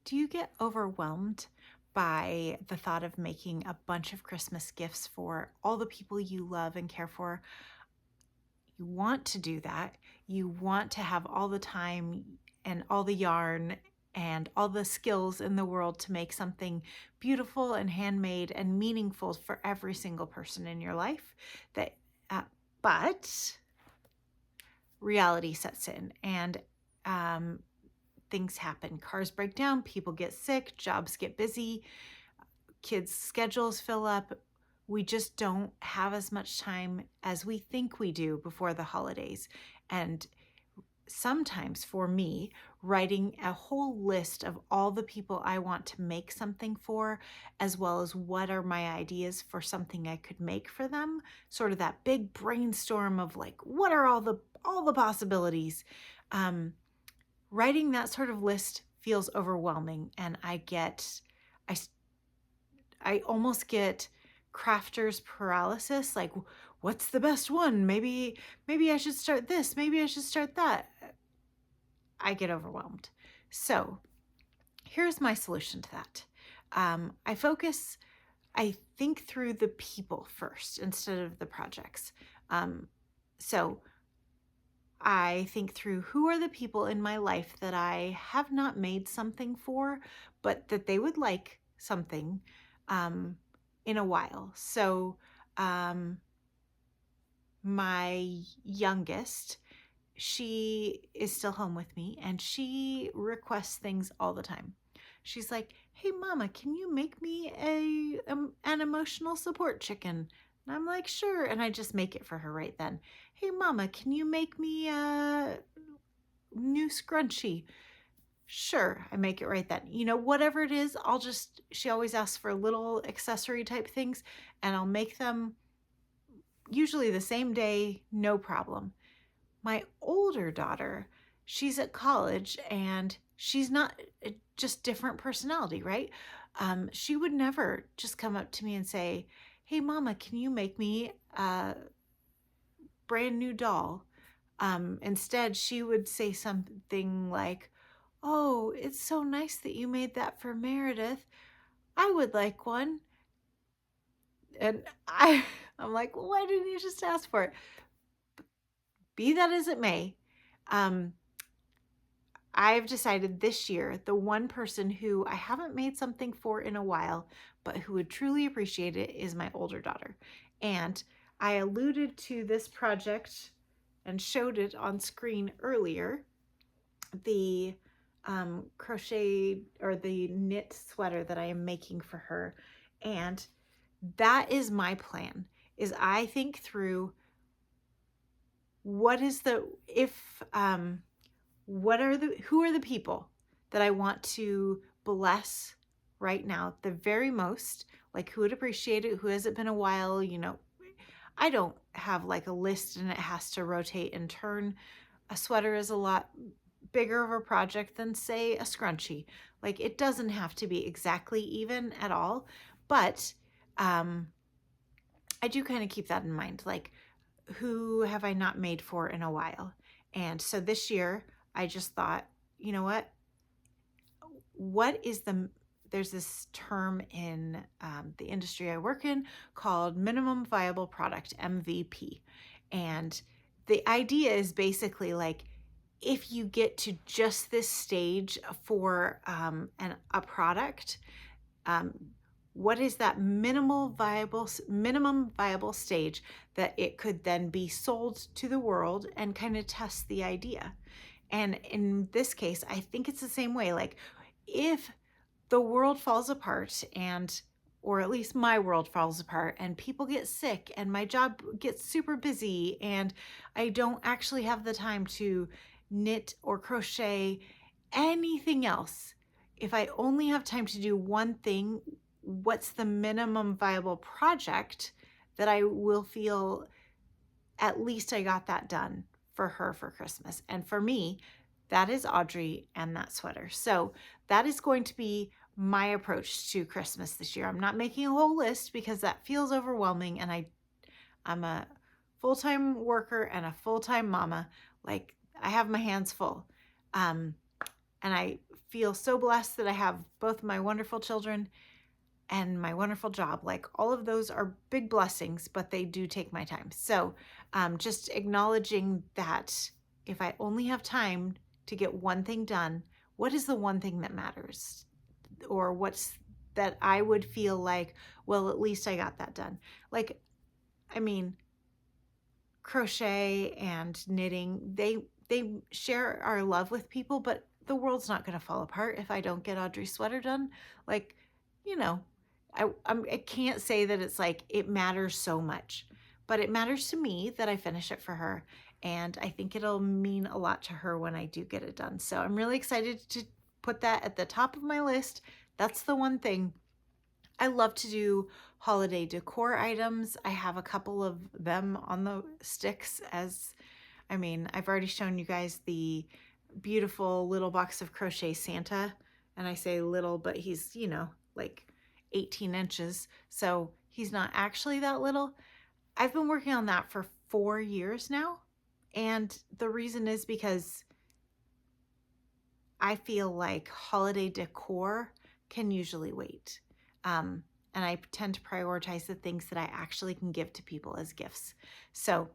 Do you get overwhelmed by the thought of making a bunch of Christmas gifts for all the people you love and care for? You want to do that. You want to have all the time and all the yarn and all the skills in the world to make something beautiful and handmade and meaningful for every single person in your life. That, uh, but reality sets in, and um, things happen. Cars break down, people get sick, jobs get busy, kids' schedules fill up. We just don't have as much time as we think we do before the holidays. And sometimes for me, writing a whole list of all the people I want to make something for, as well as what are my ideas for something I could make for them, sort of that big brainstorm of like, what are all the possibilities? Writing that sort of list feels overwhelming, and I I almost get crafter's paralysis, like what's the best one? Maybe I should start this, maybe I should start that. I get overwhelmed. So, here's my solution to that. I think through the people first instead of the projects. So I think through who are the people in my life that I have not made something for, but that they would like something um, in a while. So, um, my youngest, she is still home with me and she requests things all the time. She's like, "Hey, Mama, can you make me an emotional support chicken?" And I'm like, "Sure." And I just make it for her right then. "Hey, Mama, can you make me a new scrunchie?" Sure, I make it right then. Whatever it is, she always asks for little accessory type things, and I'll make them usually the same day, no problem. My older daughter, she's at college and she's not just different personality, right? She would never just come up to me and say, "Hey, Mama, can you make me a brand new doll?" Instead, she would say something like, "Oh, it's so nice that you made that for Meredith. I would like one." And I'm like, "Well, why didn't you just ask for it?" Be that as it may, um, I've decided this year the one person who I haven't made something for in a while, but who would truly appreciate it is my older daughter. And I alluded to this project and showed it on screen earlier, the crochet or the knit sweater that I am making for her. And that is my plan, is I think through what is the, if, who are the people that I want to bless right now the very most, like who would appreciate it, who hasn't been a while. I don't have like a list and it has to rotate and turn. A sweater is a lot bigger of a project than, say, a scrunchie. Like, it doesn't have to be exactly even at all, but I do kind of keep that in mind, like, who have I not made for in a while? And so this year I just thought, you know what is there's this term in the industry I work in called minimum viable product, MVP. And the idea is basically like, if you get to just this stage for a product, um, what is that minimum viable stage that it could then be sold to the world and kind of test the idea? And in this case, I think it's the same way. Like, if the world falls apart, or at least my world falls apart, and people get sick and my job gets super busy and I don't actually have the time to knit or crochet anything else, if I only have time to do one thing, what's the minimum viable project that I will feel at least I got that done for her for Christmas? And for me, that is Audrey and that sweater. So that is going to be my approach to Christmas this year. I'm not making a whole list because that feels overwhelming, and I'm a full-time worker and a full-time mama. Like, I have my hands full. And I feel so blessed that I have both my wonderful children and my wonderful job. Like all of those are big blessings, but they do take my time. So just acknowledging that if I only have time to get one thing done, what is the one thing that matters? Or what's that I would feel like, well, at least I got that done. Like, I mean, crochet and knitting, they share our love with people, but the world's not going to fall apart if I don't get Audrey's sweater done. Like, you know, I can't say that it's like it matters so much, but it matters to me that I finish it for her. And I think it'll mean a lot to her when I do get it done. So I'm really excited to put that at the top of my list. That's the one thing. I love to do holiday decor items. I have a couple of them on the sticks I've already shown you guys the beautiful little box of crochet Santa. And I say little, but he's, like 18 inches. So he's not actually that little. I've been working on that for 4 years now. And the reason is because I feel like holiday decor can usually wait. And I tend to prioritize the things that I actually can give to people as gifts. So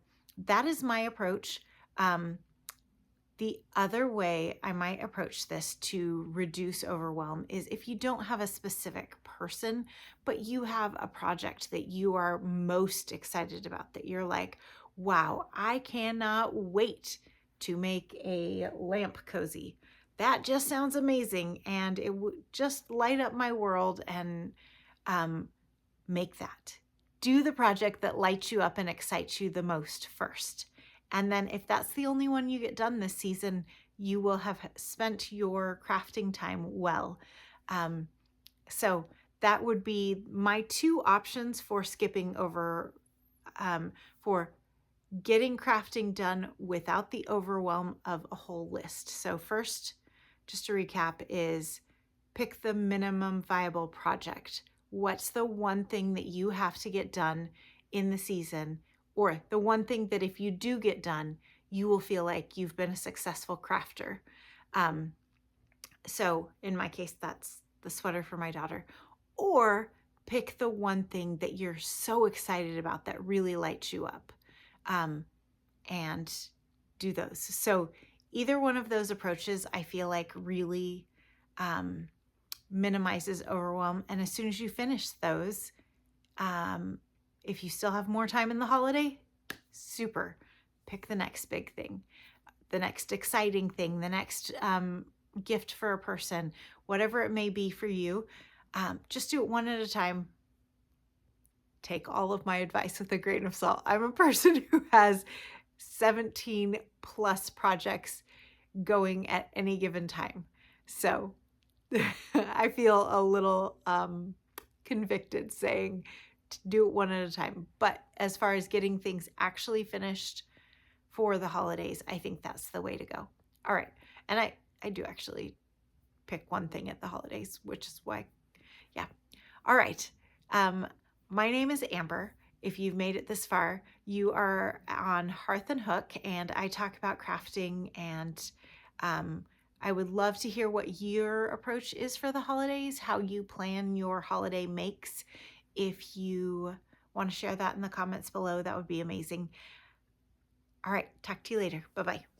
that is my approach. The other way I might approach this to reduce overwhelm is if you don't have a specific person, but you have a project that you are most excited about, that you're like, wow, I cannot wait to make a lamp cozy. That just sounds amazing, and it would just light up my world, and make that. Do the project that lights you up and excites you the most first. And then if that's the only one you get done this season, you will have spent your crafting time well. So that would be my 2 options for skipping over, for getting crafting done without the overwhelm of a whole list. So first, just to recap, is pick the minimum viable project. What's the one thing that you have to get done in the season, or the one thing that if you do get done, you will feel like you've been a successful crafter. So in my case, that's the sweater for my daughter. Or pick the one thing that you're so excited about that really lights you up, and do those. So either one of those approaches, I feel like really minimizes overwhelm. And as soon as you finish those, if you still have more time in the holiday, super. Pick the next big thing, the next exciting thing, the next gift for a person, whatever it may be for you. Just do it one at a time. Take all of my advice with a grain of salt. I'm a person who has 17 plus projects going at any given time. So I feel a little convicted saying to do it one at a time. But as far as getting things actually finished for the holidays, I think that's the way to go. All right. And I do actually pick one thing at the holidays, which is why, yeah. All right. My name is Amber. If you've made it this far, you are on Hearth and Hook, and I talk about crafting, and I would love to hear what your approach is for the holidays, how you plan your holiday makes. If you want to share that in the comments below, that would be amazing. All right, talk to you later. Bye-bye.